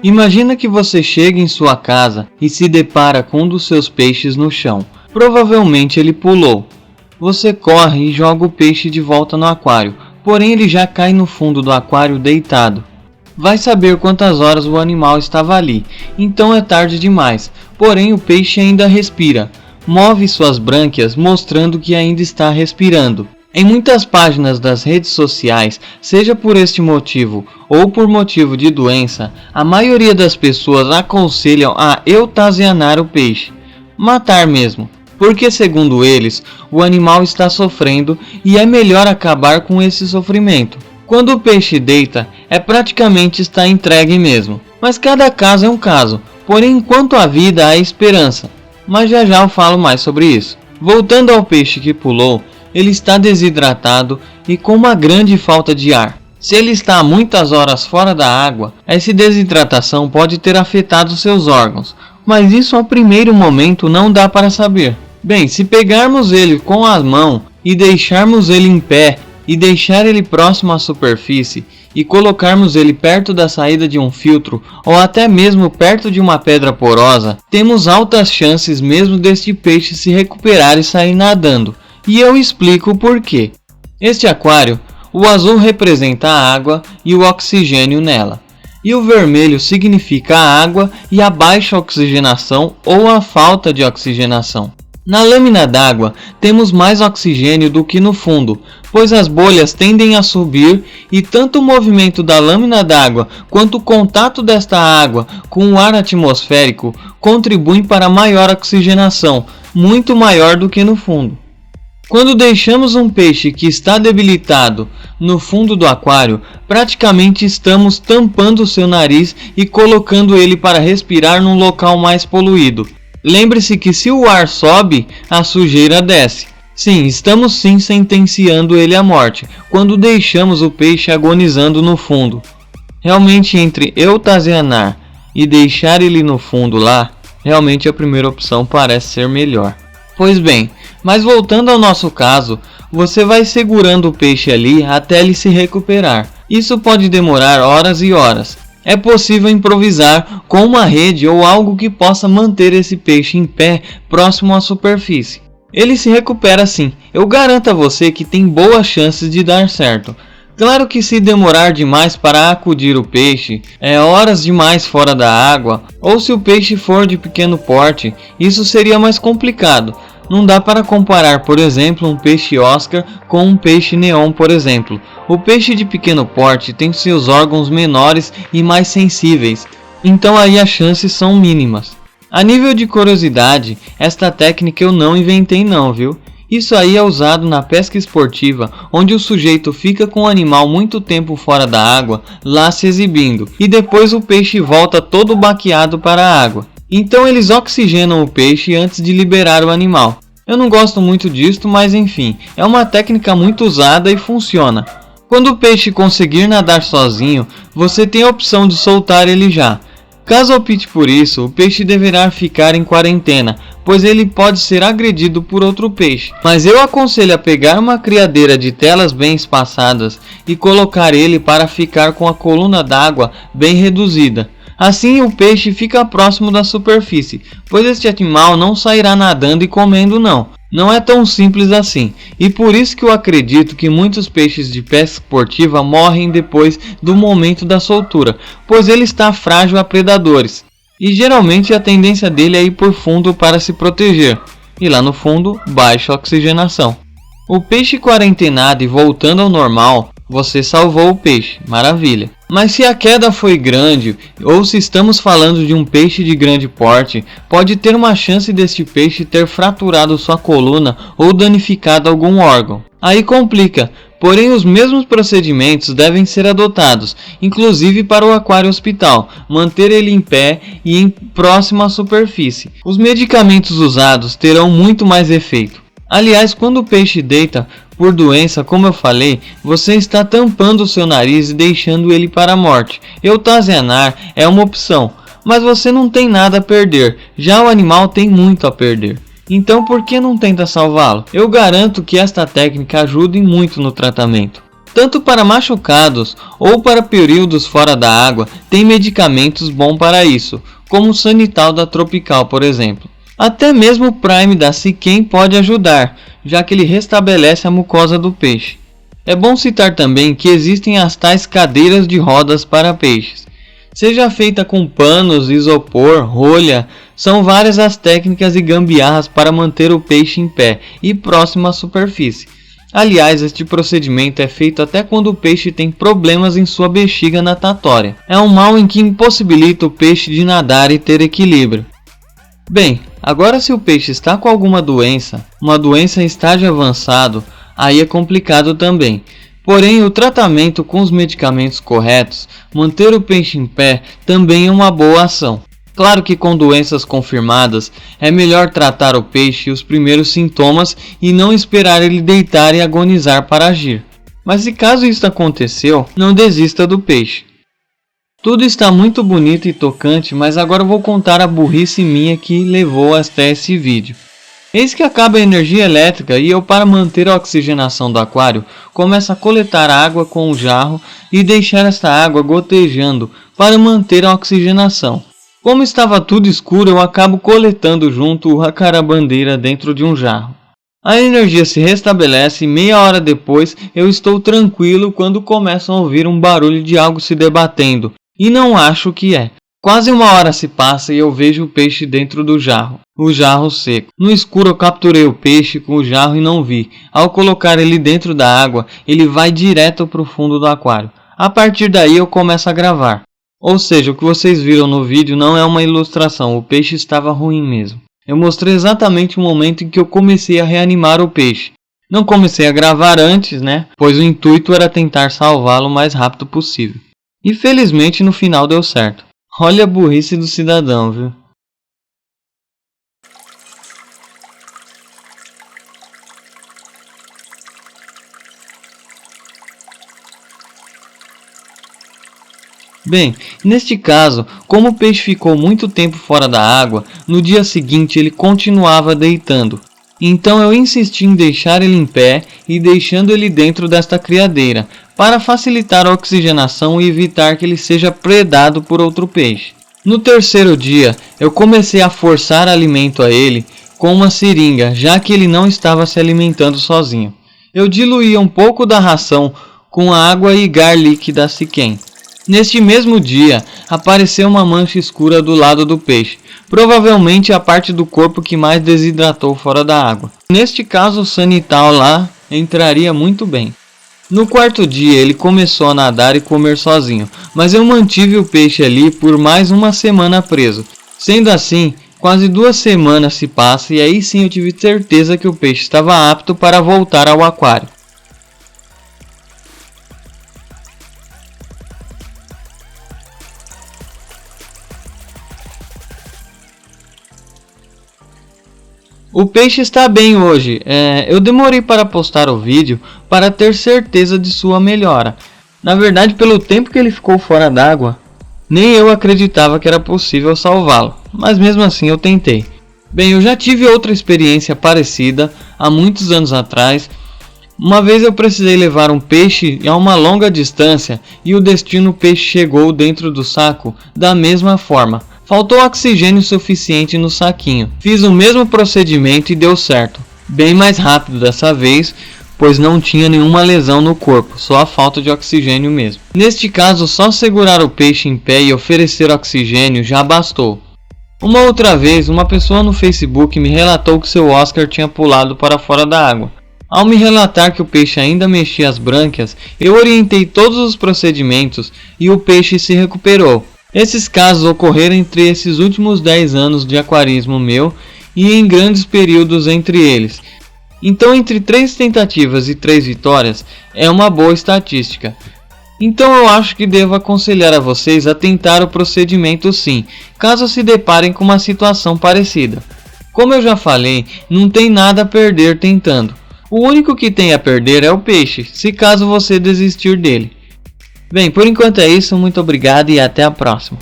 Imagina que você chega em sua casa e se depara com um dos seus peixes no chão. Provavelmente ele pulou. Você corre e joga o peixe de volta no aquário, porém ele já cai no fundo do aquário deitado. Vai saber quantas horas o animal estava ali, então é tarde demais, porém o peixe ainda respira. Move suas brânquias mostrando que ainda está respirando. Em muitas páginas das redes sociais, seja por este motivo ou por motivo de doença, a maioria das pessoas aconselham a eutanasiar o peixe, matar mesmo, porque segundo eles, o animal está sofrendo e é melhor acabar com esse sofrimento. Quando o peixe deita, praticamente está entregue mesmo, mas cada caso é um caso, porém enquanto há vida há esperança, mas já eu falo mais sobre isso. Voltando ao peixe que pulou, ele está desidratado e com uma grande falta de ar. Se ele está há muitas horas fora da água, essa desidratação pode ter afetado seus órgãos, mas isso ao primeiro momento não dá para saber. Bem, se pegarmos ele com as mãos e deixarmos ele em pé e deixar ele próximo à superfície e colocarmos ele perto da saída de um filtro ou até mesmo perto de uma pedra porosa, temos altas chances mesmo deste peixe se recuperar e sair nadando. E eu explico o porquê. Este aquário, o azul representa a água e o oxigênio nela, e o vermelho significa a água e a baixa oxigenação ou a falta de oxigenação. Na lâmina d'água temos mais oxigênio do que no fundo, pois as bolhas tendem a subir e tanto o movimento da lâmina d'água quanto o contato desta água com o ar atmosférico contribuem para maior oxigenação, muito maior do que no fundo. Quando deixamos um peixe que está debilitado no fundo do aquário, praticamente estamos tampando seu nariz e colocando ele para respirar num local mais poluído. Lembre-se que se o ar sobe, a sujeira desce. Sim, estamos sim sentenciando ele à morte, quando deixamos o peixe agonizando no fundo. Realmente entre eutanasiar e deixar ele no fundo lá, realmente a primeira opção parece ser melhor. Pois bem, mas voltando ao nosso caso, você vai segurando o peixe ali até ele se recuperar. Isso pode demorar horas e horas. É possível improvisar com uma rede ou algo que possa manter esse peixe em pé próximo à superfície. Ele se recupera sim, eu garanto a você que tem boas chances de dar certo. Claro que se demorar demais para acudir o peixe, horas demais fora da água, ou se o peixe for de pequeno porte, isso seria mais complicado. Não dá para comparar, por exemplo, um peixe Oscar com um peixe neon, por exemplo. O peixe de pequeno porte tem seus órgãos menores e mais sensíveis, então aí as chances são mínimas. A nível de curiosidade, esta técnica eu não inventei não, viu? Isso aí é usado na pesca esportiva, onde o sujeito fica com o animal muito tempo fora da água, lá se exibindo, e depois o peixe volta todo baqueado para a água. Então eles oxigenam o peixe antes de liberar o animal. Eu não gosto muito disto, mas enfim, é uma técnica muito usada e funciona. Quando o peixe conseguir nadar sozinho, você tem a opção de soltar ele já. Caso opte por isso, o peixe deverá ficar em quarentena, pois ele pode ser agredido por outro peixe. Mas eu aconselho a pegar uma criadeira de telas bem espaçadas e colocar ele para ficar com a coluna d'água bem reduzida. Assim o peixe fica próximo da superfície, pois este animal não sairá nadando e comendo não. Não é tão simples assim, e por isso que eu acredito que muitos peixes de pesca esportiva morrem depois do momento da soltura, pois ele está frágil a predadores, e geralmente a tendência dele é ir por fundo para se proteger, e lá no fundo, baixa oxigenação. O peixe quarentenado e voltando ao normal, você salvou o peixe, maravilha. Mas se a queda foi grande, ou se estamos falando de um peixe de grande porte, pode ter uma chance deste peixe ter fraturado sua coluna ou danificado algum órgão. Aí complica, porém os mesmos procedimentos devem ser adotados, inclusive para o aquário hospital, manter ele em pé e próximo à superfície. Os medicamentos usados terão muito mais efeito. Aliás, quando o peixe deita por doença, como eu falei, você está tampando o seu nariz e deixando ele para a morte. Eutanasiar é uma opção, mas você não tem nada a perder, já o animal tem muito a perder. Então por que não tenta salvá-lo? Eu garanto que esta técnica ajuda muito no tratamento. Tanto para machucados ou para períodos fora da água, tem medicamentos bons para isso, como o Sanital da Tropical, por exemplo. Até mesmo o Prime da Siquem pode ajudar, já que ele restabelece a mucosa do peixe. É bom citar também que existem as tais cadeiras de rodas para peixes. Seja feita com panos, isopor, rolha, são várias as técnicas e gambiarras para manter o peixe em pé e próximo à superfície. Aliás, este procedimento é feito até quando o peixe tem problemas em sua bexiga natatória. É um mal em que impossibilita o peixe de nadar e ter equilíbrio. Bem, agora se o peixe está com alguma doença, uma doença em estágio avançado, aí é complicado também. Porém, o tratamento com os medicamentos corretos, manter o peixe em pé, também é uma boa ação. Claro que com doenças confirmadas, é melhor tratar o peixe e os primeiros sintomas e não esperar ele deitar e agonizar para agir. Mas se caso isso aconteceu, não desista do peixe. Tudo está muito bonito e tocante, mas agora vou contar a burrice minha que levou até esse vídeo. Eis que acaba a energia elétrica e eu, para manter a oxigenação do aquário, começo a coletar água com o jarro e deixar esta água gotejando para manter a oxigenação. Como estava tudo escuro, eu acabo coletando junto a carabandeira dentro de um jarro. A energia se restabelece e meia hora depois eu estou tranquilo quando começo a ouvir um barulho de algo se debatendo e não acho o que é. Quase uma hora se passa e eu vejo o peixe dentro do jarro, o jarro seco. No escuro eu capturei o peixe com o jarro e não vi. Ao colocar ele dentro da água, ele vai direto para o fundo do aquário. A partir daí eu começo a gravar. Ou seja, o que vocês viram no vídeo não é uma ilustração, o peixe estava ruim mesmo. Eu mostrei exatamente o momento em que eu comecei a reanimar o peixe. Não comecei a gravar antes, né? Pois o intuito era tentar salvá-lo o mais rápido possível. E felizmente no final deu certo. Olha a burrice do cidadão, viu? Bem, neste caso, como o peixe ficou muito tempo fora da água, no dia seguinte ele continuava deitando. Então eu insisti em deixar ele em pé e deixando ele dentro desta criadeira, para facilitar a oxigenação e evitar que ele seja predado por outro peixe. No terceiro dia, eu comecei a forçar alimento a ele com uma seringa, já que ele não estava se alimentando sozinho. Eu diluía um pouco da ração com a água e garlic da Siquem. Neste mesmo dia, apareceu uma mancha escura do lado do peixe, provavelmente a parte do corpo que mais desidratou fora da água. Neste caso, o Sanital lá entraria muito bem. No quarto dia, ele começou a nadar e comer sozinho, mas eu mantive o peixe ali por mais uma semana preso. Sendo assim, quase 2 semanas se passam e aí sim eu tive certeza que o peixe estava apto para voltar ao aquário. O peixe está bem hoje. Eu demorei para postar o vídeo para ter certeza de sua melhora. Na verdade, pelo tempo que ele ficou fora d'água, nem eu acreditava que era possível salvá-lo. Mas mesmo assim eu tentei. Bem, eu já tive outra experiência parecida há muitos anos atrás. Uma vez eu precisei levar um peixe a uma longa distância e o destino peixe chegou dentro do saco da mesma forma. Faltou oxigênio suficiente no saquinho. Fiz o mesmo procedimento e deu certo. Bem mais rápido dessa vez, pois não tinha nenhuma lesão no corpo, só a falta de oxigênio mesmo. Neste caso, só segurar o peixe em pé e oferecer oxigênio já bastou. Uma outra vez, uma pessoa no Facebook me relatou que seu Oscar tinha pulado para fora da água. Ao me relatar que o peixe ainda mexia as brânquias, eu orientei todos os procedimentos e o peixe se recuperou. Esses casos ocorreram entre esses últimos 10 anos de aquarismo meu e em grandes períodos entre eles. Então, entre 3 tentativas e 3 vitórias é uma boa estatística. Então eu acho que devo aconselhar a vocês a tentar o procedimento sim, caso se deparem com uma situação parecida. Como eu já falei, não tem nada a perder tentando. O único que tem a perder é o peixe, se caso você desistir dele. Bem, por enquanto é isso, muito obrigado e até a próxima.